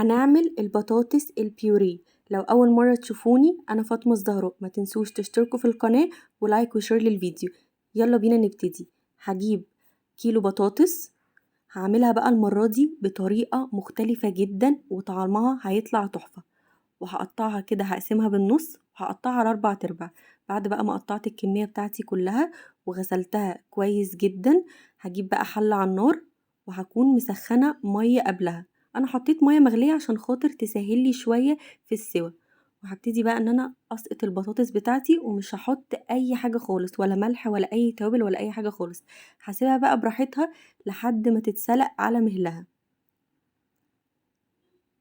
هنعمل البطاطس البيوريه. لو اول مره تشوفوني انا فاطمه الزهراء، ما تنسوش تشتركوا في القناه ولايك وشير للفيديو. يلا بينا نبتدي. هجيب كيلو بطاطس، هعملها بقى المره دي بطريقه مختلفه جدا وطعمها هيطلع تحفه. وهقطعها كده، هقسمها بالنص وهقطعها على 4/4. بعد بقى ما قطعت الكميه بتاعتي كلها وغسلتها كويس جدا، هجيب بقى حله على النار وهكون مسخنه ميه قبلها. انا حطيت ميه مغليه عشان خاطر تسهل لي شويه في السوى. وهبتدي بقى ان انا اسقط البطاطس بتاعتي، ومش هحط اي حاجه خالص، ولا ملح ولا اي توابل ولا اي حاجه خالص. هسيبها بقى براحتها لحد ما تتسلق على مهلها.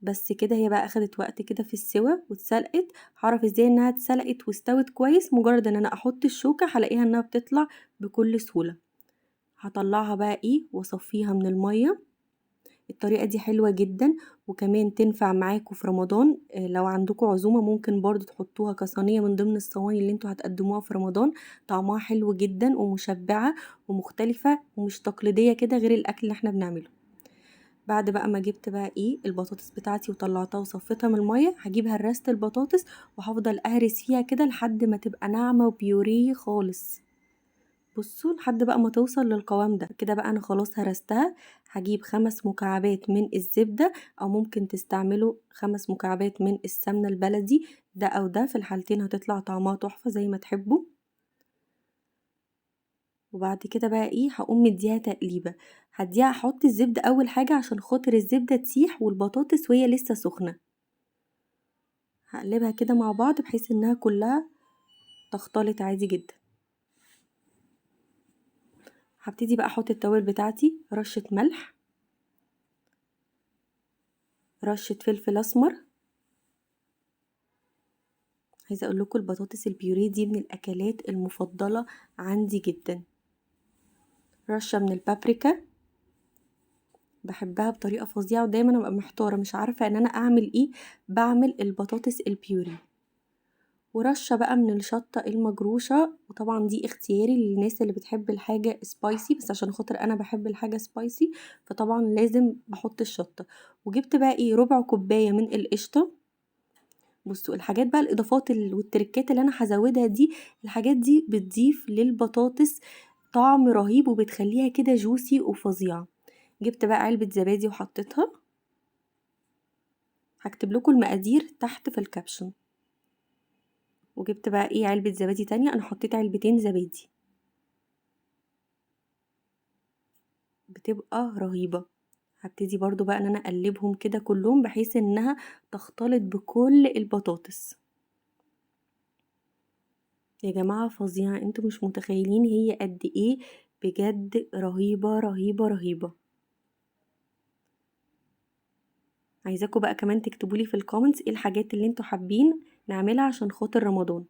بس كده، هي بقى اخدت وقت كده في السوا واتسلقت. هعرف ازاي انها اتسلقت واستوت كويس؟ مجرد ان انا احط الشوكة هلاقيها انها بتطلع بكل سهولة. هطلعها بقى واصفيها من المية. الطريقة دي حلوة جدا، وكمان تنفع معاكم في رمضان. لو عندكم عزومة ممكن برضو تحطوها كصينية من ضمن الصواني اللي انتوا هتقدموها في رمضان. طعمها حلو جدا ومشبعة ومختلفة ومش تقليدية كده غير الاكل اللي احنا بنعمله. بعد بقى ما جبت بقى البطاطس بتاعتي وطلعتها وصفيتها من الميه، هجيب هرست البطاطس وهفضل اهرس فيها كده لحد ما تبقى ناعمه وبيوريه خالص. بصوا لحد بقى ما توصل للقوام ده كده. بقى انا خلاص هرستها. هجيب 5 مكعبات من الزبده، او ممكن تستعملوا 5 مكعبات من السمنه البلدي. ده او ده، في الحالتين هتطلع طعمها تحفه زي ما تحبوا. وبعد كده بقى هقوم مديها تقليبه. هديها، احط الزبده اول حاجه عشان خاطر الزبده تسيح والبطاطس وهي لسه سخنه. هقلبها كده مع بعض بحيث انها كلها تختلط عادي جدا. هبتدي بقى احط التوابل بتاعتي: رشه ملح، رشه فلفل اسمر. عايزه اقول لكم البطاطس البيوريه دي من الاكلات المفضله عندي جدا. رشه من البابريكا، بحبها بطريقه فظيعه، ودايما ابقى محتاره مش عارفه ان انا اعمل بعمل البطاطس البيوري. ورشه بقى من الشطه المجروشه، وطبعا دي اختياري للناس اللي بتحب الحاجه سبايسي، بس عشان خاطر انا بحب الحاجه سبايسي فطبعا لازم بحط الشطه. وجبت بقى ربع كوبايه من القشطه. بصوا الحاجات بقى، الاضافات والتركات اللي انا هزودها دي، الحاجات دي بتضيف للبطاطس طعم رهيب وبتخليها كده جوسي وفظيعه. جبت بقى علبه زبادي وحطيتها. هكتب لكم المقادير تحت في الكابشن. وجبت بقى علبة زبادي تانية، انا حطيت علبتين زبادي، بتبقى رهيبة. هبتدي برضو بقى ان انا اقلبهم كده كلهم بحيث انها تختلط بكل البطاطس. يا جماعة فظيعة، انتوا مش متخيلين هي قد ايه، بجد رهيبة رهيبة رهيبة. عايزاكم بقى كمان تكتبولي في الكومنتس ايه الحاجات اللي انتوا حابين نعملها عشان خاطر رمضان.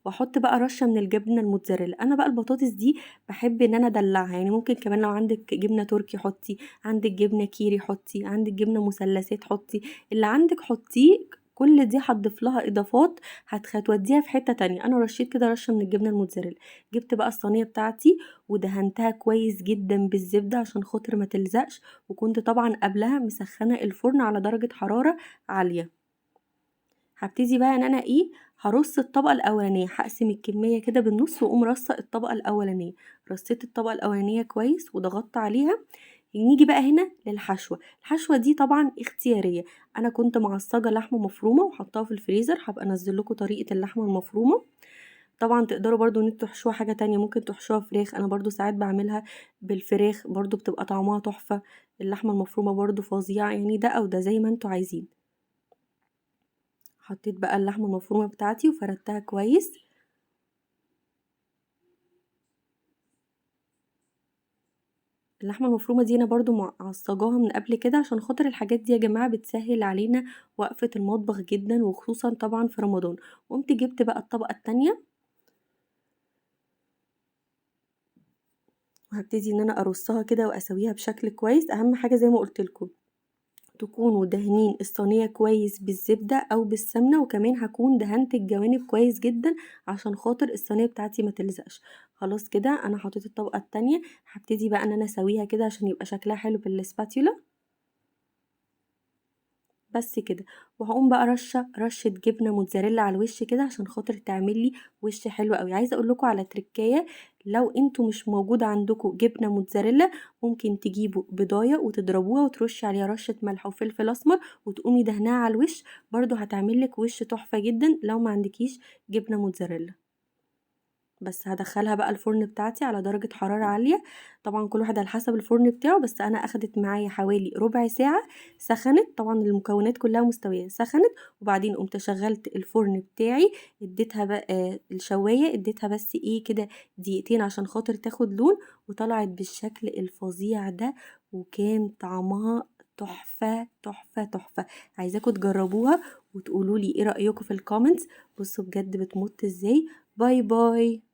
واحط بقى رشه من الجبنه الموتزاريلا. انا بقى البطاطس دي بحب ان انا ادلعها، يعني ممكن كمان لو عندك جبنه تركي حطي، عندك جبنه كيري حطي، عندك جبنه مثلثات حطي، اللي عندك حطيه. كل دي هتضيف لها اضافات هتوديها في حته تانية. انا رشيت كده رشه من الجبنه الموتزاريلا. جبت بقى الصينيه بتاعتي ودهنتها كويس جدا بالزبده عشان خاطر ما تلزقش، وكنت طبعا قبلها مسخنه الفرن على درجه حراره عاليه. هبتدي بقى ان انا هرص الطبقه الاولانيه، هقسم الكميه كده بالنص واقوم رصه الطبقه الاولانيه. رصيت الطبقه الاولانيه كويس وضغطت عليها. نيجي بقى هنا للحشوه. الحشوه دي طبعا اختياريه. انا كنت معصجه لحمه مفرومه وحطاها في الفريزر، هبقى انزل لكم طريقه اللحمه المفرومه. طبعا تقدروا برضو ان انتوا تحشوها حاجه تانية، ممكن تحشوها فراخ. انا برضو ساعات بعملها بالفراخ برضو بتبقى طعمها تحفه. اللحمه المفرومه برضو فظيعه، يعني ده او ده زي ما انتوا عايزين. حطيت بقى اللحمه المفرومه بتاعتي وفردتها كويس. اللحمه المفرومه دي انا برضو معصجاها من قبل كده عشان خاطر الحاجات دي يا جماعه بتسهل علينا وقفه المطبخ جدا، وخصوصا طبعا في رمضان. قمت جبت بقى الطبقه التانية وهبتدي ان انا ارصها كده واسويها بشكل كويس. اهم حاجه زي ما قلت لكم تكونوا دهنين الصينيه كويس بالزبده او بالسمنه، وكمان هكون دهنت الجوانب كويس جدا عشان خاطر الصينيه بتاعتي ما تلزقش. خلاص كده انا حطيت الطبقه التانية. هبتدي بقى ان انا اسويها كده عشان يبقى شكلها حلو بالسباتيولا. بس كده. وهقوم بقى رشة جبنة موتزاريلا على الوش كده عشان خاطر تعملي وش حلو قوي. عايزة اقولكوا على تركاية، لو انتوا مش موجود عندكم جبنة موتزاريلا ممكن تجيبوا بضاية وتضربوها وترشي عليها رشة ملح وفلفل اسمر وتقومي دهناها على الوش، برضو هتعملك وش تحفة جدا لو ما عندكيش جبنة موتزاريلا. بس هدخلها بقى الفرن بتاعتي على درجة حرارة عالية، طبعا كل واحد على حسب الفرن بتاعه، بس انا اخدت معايا حوالي ربع ساعة. سخنت طبعا المكونات كلها مستوية، سخنت وبعدين قمت شغلت الفرن بتاعي، اديتها بقى الشواية اديتها بس ايه كده دقيقتين عشان خاطر تاخد لون، وطلعت بالشكل الفظيع ده، وكان طعمها تحفة تحفة تحفة. عايزاكم تجربوها وتقولولي ايه رأيكم في الكومنتس. بصوا بجد بتمط ازاي. باي باي.